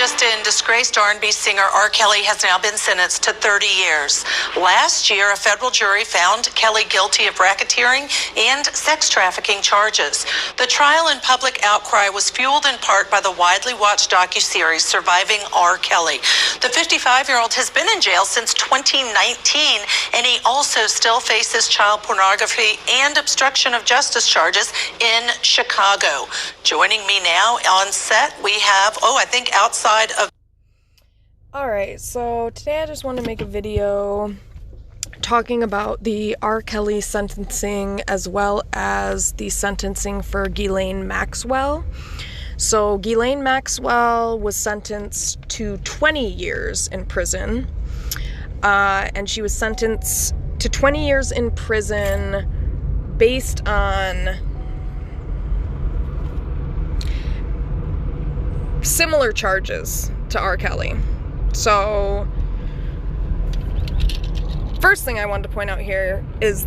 just in, disgraced R&B singer R. Kelly has now been sentenced to 30 years. Last year, a federal jury found Kelly guilty of racketeering and sex trafficking charges. The trial and public outcry was fueled in part by the widely watched docuseries Surviving R. Kelly. The 55-year-old has been in jail since 2019, and he also still faces child pornography and obstruction of justice charges in Chicago. Joining me now on set, we have, I think outside of... Alright, so today I just want to make a video talking about the R. Kelly sentencing as well as the sentencing for Ghislaine Maxwell. So Ghislaine Maxwell was sentenced to 20 years in prison, and she was sentenced to 20 years in prison based on similar charges to R. Kelly. So, first thing I wanted to point out here is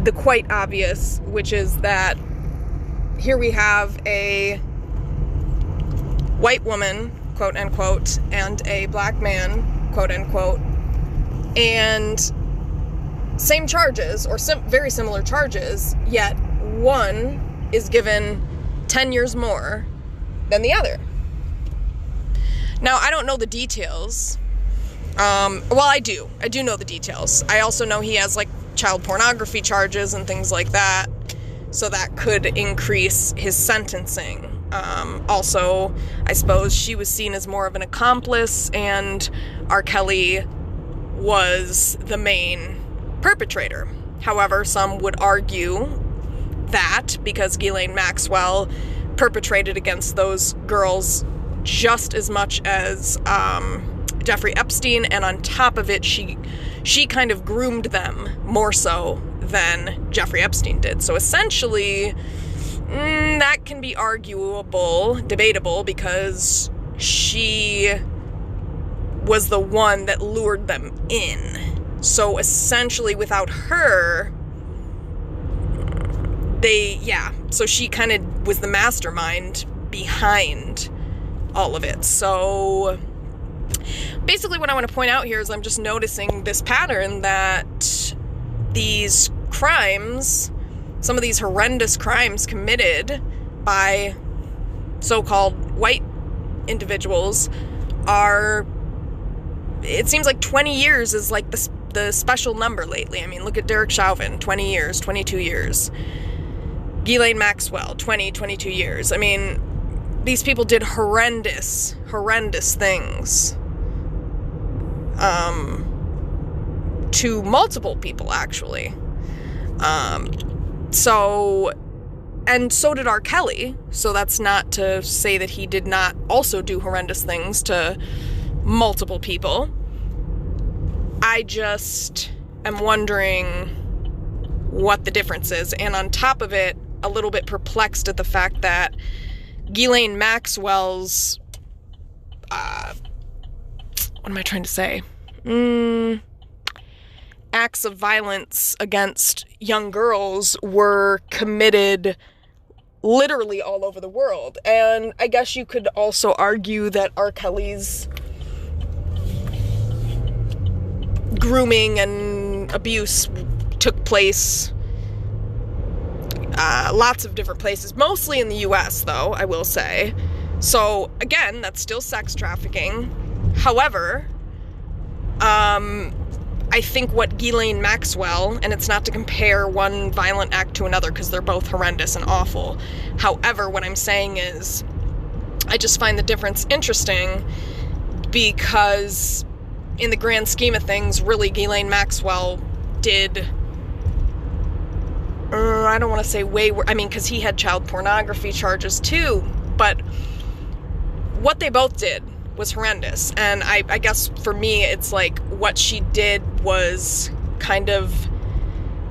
the quite obvious, which is that here we have a white woman, quote unquote, and a black man, quote unquote, and same charges, or very similar charges, yet one is given 10 years more than the other. Now, I don't know the details. I do know the details. I also know he has, child pornography charges and things like that, so that could increase his sentencing. Also, I suppose she was seen as more of an accomplice, and R. Kelly was the main perpetrator. However, some would argue that because Ghislaine Maxwell perpetrated against those girls just as much as Jeffrey Epstein, and on top of it, she kind of groomed them more so than Jeffrey Epstein did. So essentially, that can be debatable, because she was the one that lured them in. So essentially, without her, so she kind of was the mastermind behind all of it. So basically what I want to point out here is I'm just noticing this pattern that these crimes, some of these horrendous crimes committed by so-called white individuals it seems like 20 years is like the special number lately. I mean, look at Derek Chauvin, 20 years, 22 years. Ghislaine Maxwell, 22 years. I mean, these people did horrendous things to multiple people, actually. So did R. Kelly. So that's not to say that he did not also do horrendous things to multiple people. I just am wondering what the difference is. And on top of it, a little bit perplexed at the fact that Ghislaine Maxwell's, what am I trying to say? Acts of violence against young girls were committed literally all over the world. And I guess you could also argue that R. Kelly's grooming and abuse took place lots of different places, mostly in the US, though, I will say. So, again, that's still sex trafficking. However, I think what Ghislaine Maxwell, and it's not to compare one violent act to another because they're both horrendous and awful. However, what I'm saying is, I just find the difference interesting because in the grand scheme of things, really, Ghislaine Maxwell did, I don't want to say because he had child pornography charges too, but what they both did was horrendous. And I guess for me, it's like what she did was kind of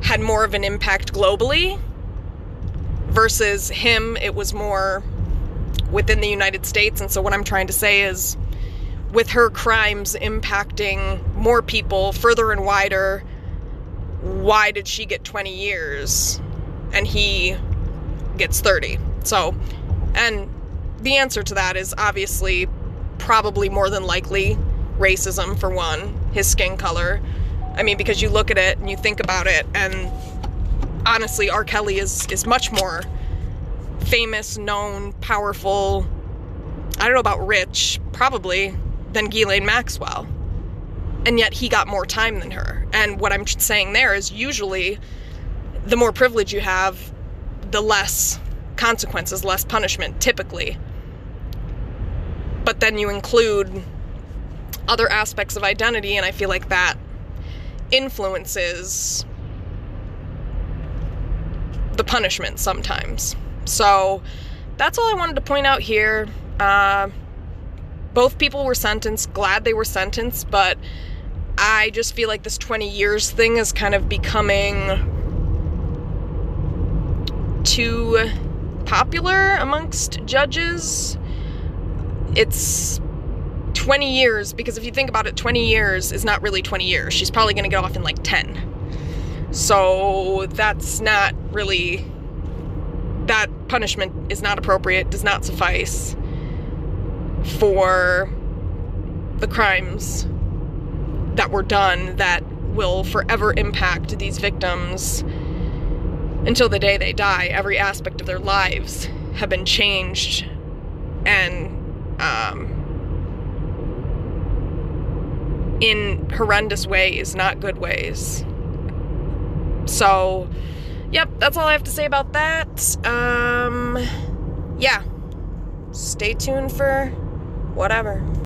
had more of an impact globally versus him. It was more within the United States. And so what I'm trying to say is, with her crimes impacting more people further and wider, why did she get 20 years and he gets 30? So, and the answer to that is obviously probably more than likely racism, for one, his skin color. I mean, because you look at it and you think about it, and honestly, R. Kelly is much more famous, known, powerful, I don't know about rich, probably, than Ghislaine Maxwell. And yet he got more time than her. And what I'm saying there is usually the more privilege you have, the less consequences, less punishment, typically. But then you include other aspects of identity, and I feel like that influences the punishment sometimes. So that's all I wanted to point out here. Both people were sentenced, glad they were sentenced, but I just feel like this 20 years thing is kind of becoming too popular amongst judges. It's 20 years, because if you think about it, 20 years is not really 20 years. She's probably going to get off in like 10. So that's not really, that punishment is not appropriate, does not suffice for the crimes that were done that will forever impact these victims until the day they die. Every aspect of their lives have been changed, and in horrendous ways, not good ways. So, yep, that's all I have to say about that. Yeah, stay tuned for whatever.